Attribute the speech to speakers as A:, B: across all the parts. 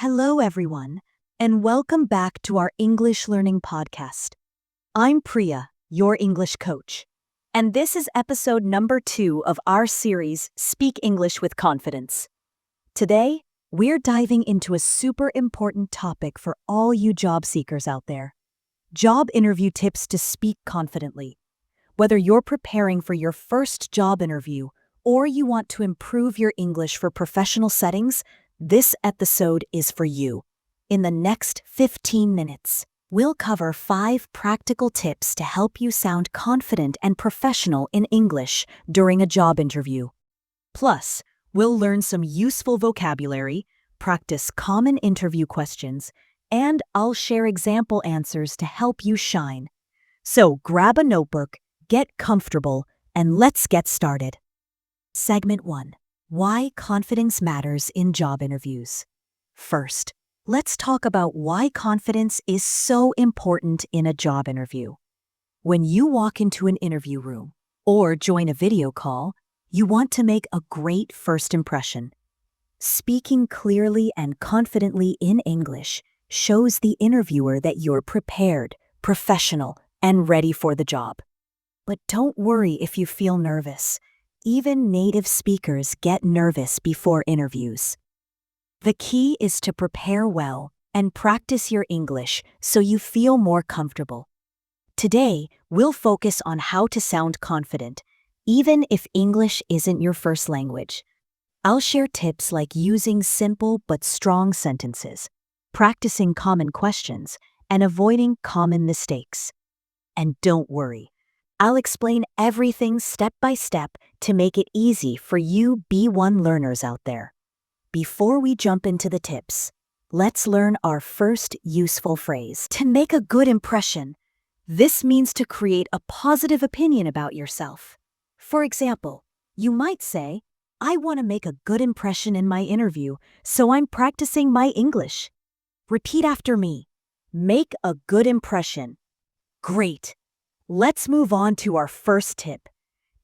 A: Hello, everyone, and welcome back to our English Learning Podcast. I'm Priya, your English coach, and this is episode number 2 of our series, Speak English with Confidence. Today, we're diving into a super important topic for all you job seekers out there. Job interview tips to speak confidently. Whether you're preparing for your first job interview or you want to improve your English for professional settings, this episode is for you. In the next 15 minutes, we'll cover 5 practical tips to help you sound confident and professional in English during a job interview. Plus, we'll learn some useful vocabulary, practice common interview questions, and I'll share example answers to help you shine. So grab a notebook, get comfortable, and let's get started. Segment 1. Why confidence matters in job interviews. First, let's talk about why confidence is so important in a job interview. When you walk into an interview room or join a video call, you want to make a great first impression. Speaking clearly and confidently in English shows the interviewer that you're prepared, professional, and ready for the job. But don't worry if you feel nervous. Even native speakers get nervous before interviews. The key is to prepare well and practice your English so you feel more comfortable. Today, we'll focus on how to sound confident, even if English isn't your first language. I'll share tips like using simple but strong sentences, practicing common questions, and avoiding common mistakes. And don't worry, I'll explain everything step by step to make it easy for you B1 learners out there. Before we jump into the tips, let's learn our first useful phrase. To make a good impression, this means to create a positive opinion about yourself. For example, you might say, I want to make a good impression in my interview, so I'm practicing my English. Repeat after me. Make a good impression. Great. Let's move on to our first tip.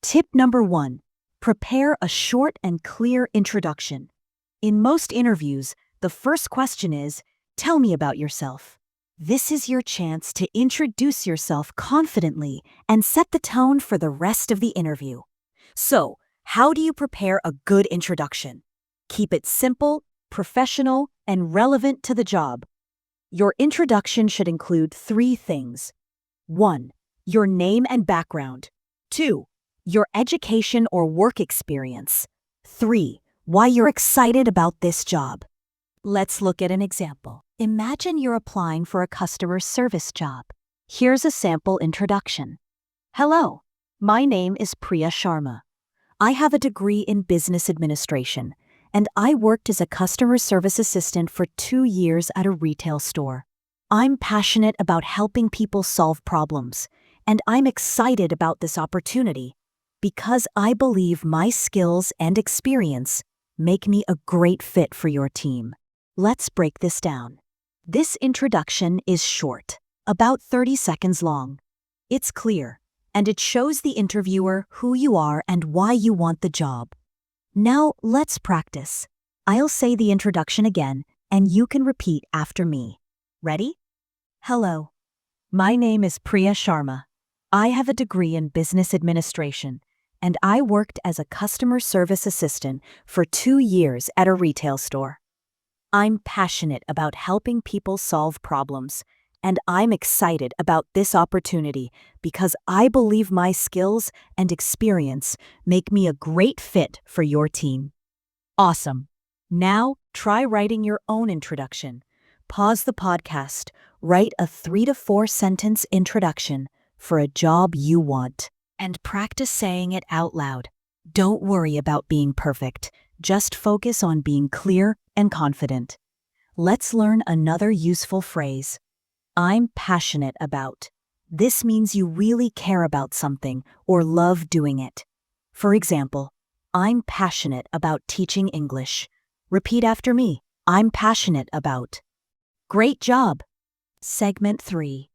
A: Tip number 1, prepare a short and clear introduction. In most interviews, the first question is, tell me about yourself. This is your chance to introduce yourself confidently and set the tone for the rest of the interview. So, how do you prepare a good introduction? Keep it simple, professional, and relevant to the job. Your introduction should include 3 things. 1. Your name and background. 2. Your education or work experience. 3. Why you're excited about this job. Let's look at an example. Imagine you're applying for a customer service job. Here's a sample introduction. Hello, my name is Priya Sharma. I have a degree in business administration, and I worked as a customer service assistant for 2 years at a retail store. I'm passionate about helping people solve problems, and I'm excited about this opportunity because I believe my skills and experience make me a great fit for your team. Let's break this down. This introduction is short, about 30 seconds long. It's clear, and it shows the interviewer who you are and why you want the job. Now, let's practice. I'll say the introduction again, and you can repeat after me. Ready? Hello. My name is Priya Sharma. I have a degree in business administration, and I worked as a customer service assistant for 2 years at a retail store. I'm passionate about helping people solve problems, and I'm excited about this opportunity because I believe my skills and experience make me a great fit for your team. Awesome. Now, try writing your own introduction. Pause the podcast, write a 3 to 4 sentence introduction for a job you want, and practice saying it out loud. Don't worry about being perfect. Just focus on being clear and confident. Let's learn another useful phrase. I'm passionate about. This means you really care about something or love doing it. For example, I'm passionate about teaching English. Repeat after me. I'm passionate about. Great job! Segment 3.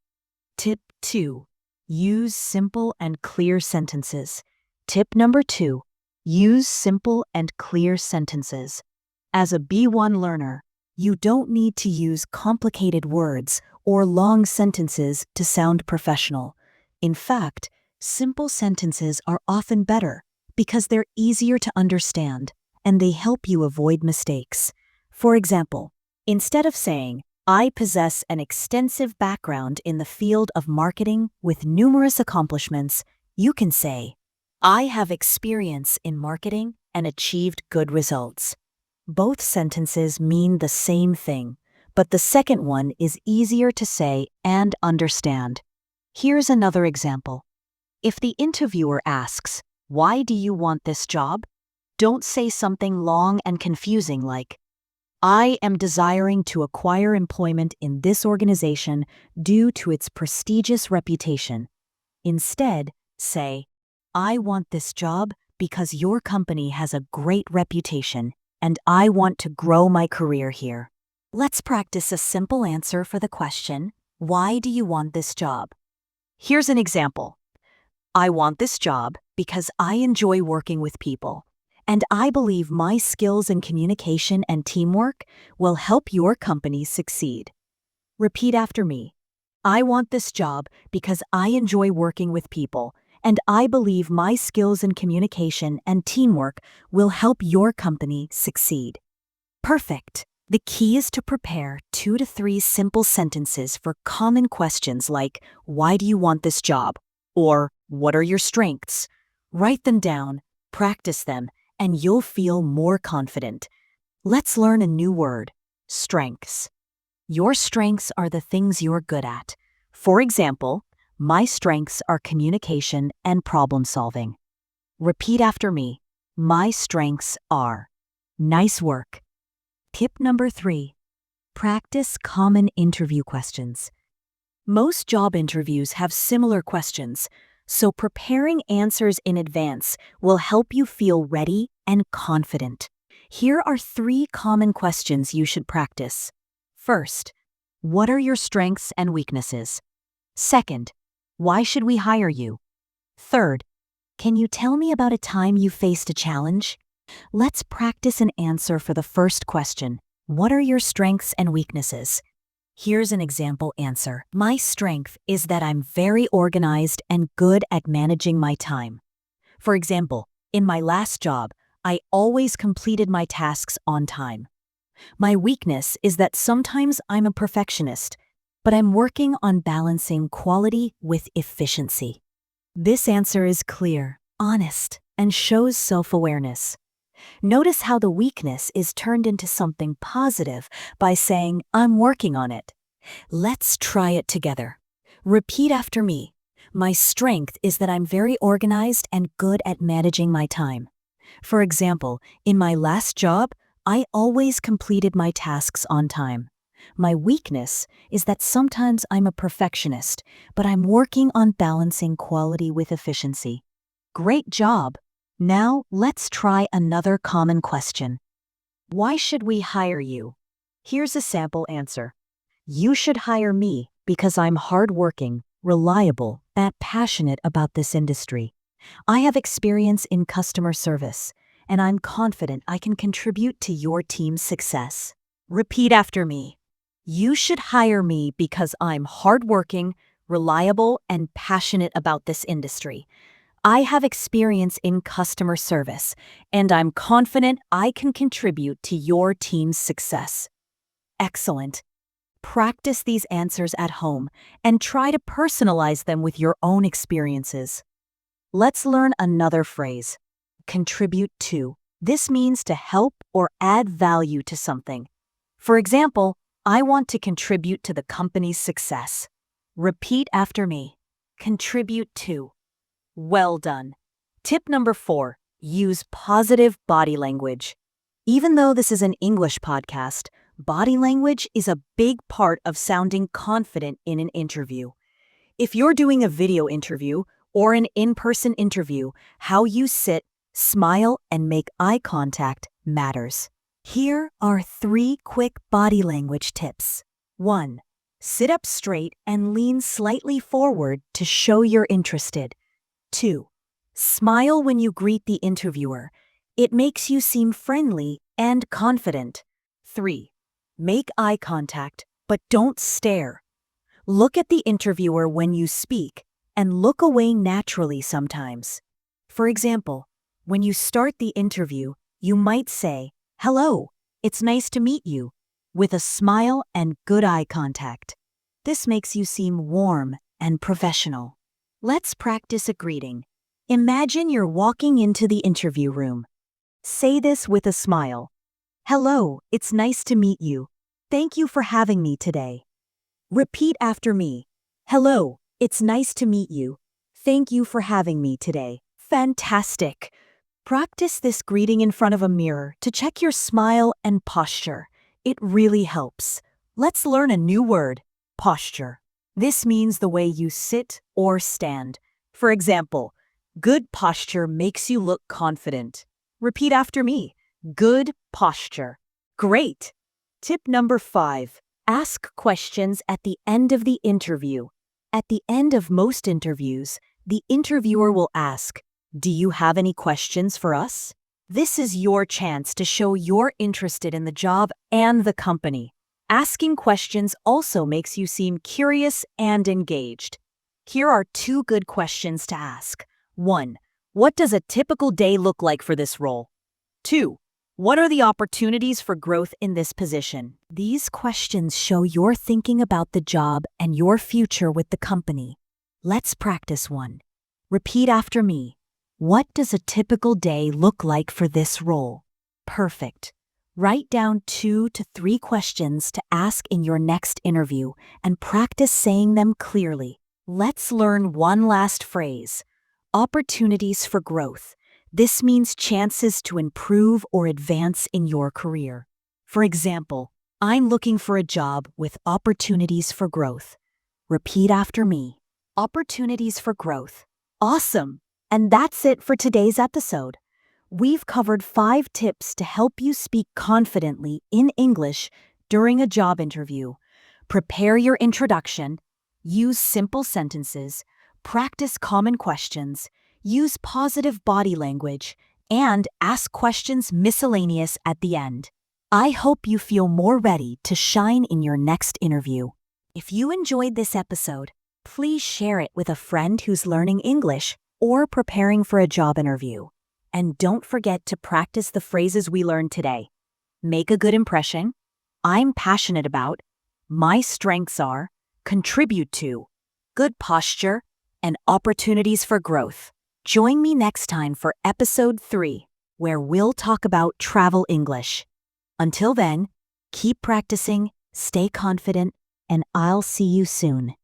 A: Tip 2. Use simple and clear sentences. Tip number 2. Use simple and clear sentences. As a B1 learner, You don't need to use complicated words or long sentences to sound professional. In fact, simple sentences are often better because they're easier to understand and they help you avoid mistakes. For example, instead of saying, "I possess an extensive background in the field of marketing with numerous accomplishments," you can say, "I have experience in marketing and achieved good results." Both sentences mean the same thing, but the second one is easier to say and understand. Here's another example. If the interviewer asks, "Why do you want this job?" don't say something long and confusing like, "I am desiring to acquire employment in this organization due to its prestigious reputation." Instead, say, "I want this job because your company has a great reputation and I want to grow my career here." Let's practice a simple answer for the question, "Why do you want this job?" Here's an example. "I want this job because I enjoy working with people, and I believe my skills in communication and teamwork will help your company succeed." Repeat after me. "I want this job because I enjoy working with people, and I believe my skills in communication and teamwork will help your company succeed." Perfect. The key is to prepare 2 to 3 simple sentences for common questions like, "Why do you want this job?" or "What are your strengths?" Write them down, practice them, and you'll feel more confident. Let's learn a new word, strengths. Your strengths are the things you're good at. For example, my strengths are communication and problem solving. Repeat after me. My strengths are. Nice work. Tip number 3. Practice common interview questions. Most job interviews have similar questions, so preparing answers in advance will help you feel ready and confident. Here are 3 common questions you should practice. First, what are your strengths and weaknesses? Second, why should we hire you? Third, can you tell me about a time you faced a challenge? Let's practice an answer for the first question. What are your strengths and weaknesses? Here's an example answer. My strength is that I'm very organized and good at managing my time. For example, in my last job, I always completed my tasks on time. My weakness is that sometimes I'm a perfectionist, but I'm working on balancing quality with efficiency. This answer is clear, honest, and shows self-awareness. Notice how the weakness is turned into something positive by saying, "I'm working on it." Let's try it together. Repeat after me. My strength is that I'm very organized and good at managing my time. For example, in my last job, I always completed my tasks on time. My weakness is that sometimes I'm a perfectionist, but I'm working on balancing quality with efficiency. Great job! Now, let's try another common question. Why should we hire you? Here's a sample answer. You should hire me because I'm hardworking, reliable, and passionate about this industry. I have experience in customer service, and I'm confident I can contribute to your team's success. Repeat after me. You should hire me because I'm hardworking, reliable, and passionate about this industry. I have experience in customer service, and I'm confident I can contribute to your team's success. Excellent. Practice these answers at home and try to personalize them with your own experiences. Let's learn another phrase. Contribute to. This means to help or add value to something. For example, I want to contribute to the company's success. Repeat after me. Contribute to. Well done. Tip number 4. Use positive body language. Even though this is an English podcast, body language is a big part of sounding confident in an interview. If you're doing a video interview or an in-person interview, how you sit, smile, and make eye contact matters. Here are 3 quick body language tips. 1. Sit up straight and lean slightly forward to show you're interested. 2. Smile when you greet the interviewer. It makes you seem friendly and confident. 3. Make eye contact, but don't stare. Look at the interviewer when you speak, and look away naturally sometimes. For example, when you start the interview, you might say, "Hello, it's nice to meet you," with a smile and good eye contact. This makes you seem warm and professional. Let's practice a greeting. Imagine you're walking into the interview room. Say this with a smile. "Hello, it's nice to meet you. Thank you for having me today." Repeat after me. "Hello, it's nice to meet you. Thank you for having me today." Fantastic! Practice this greeting in front of a mirror to check your smile and posture. It really helps. Let's learn a new word, posture. This means the way you sit or stand. For example, good posture makes you look confident. Repeat after me. Good posture. Great! Tip number 5. Ask questions at the end of the interview. At the end of most interviews, the interviewer will ask, "Do you have any questions for us?" This is your chance to show you're interested in the job and the company. Asking questions also makes you seem curious and engaged. Here are 2 good questions to ask. 1. What does a typical day look like for this role? 2. What are the opportunities for growth in this position? These questions show you're thinking about the job and your future with the company. Let's practice one. Repeat after me. What does a typical day look like for this role? Perfect. Write down 2 to 3 questions to ask in your next interview and practice saying them clearly. Let's learn one last phrase. Opportunities for growth. This means chances to improve or advance in your career. For example, I'm looking for a job with opportunities for growth. Repeat after me. Opportunities for growth. Awesome! And that's it for today's episode. We've covered 5 tips to help you speak confidently in English during a job interview. Prepare your introduction, use simple sentences, practice common questions, use positive body language, and ask questions miscellaneous at the end. I hope you feel more ready to shine in your next interview. If you enjoyed this episode, please share it with a friend who's learning English or preparing for a job interview. And don't forget to practice the phrases we learned today. Make a good impression. I'm passionate about. My strengths are. Contribute to. Good posture. And opportunities for growth. Join me next time for episode 3, where we'll talk about travel English. Until then, keep practicing, stay confident, and I'll see you soon.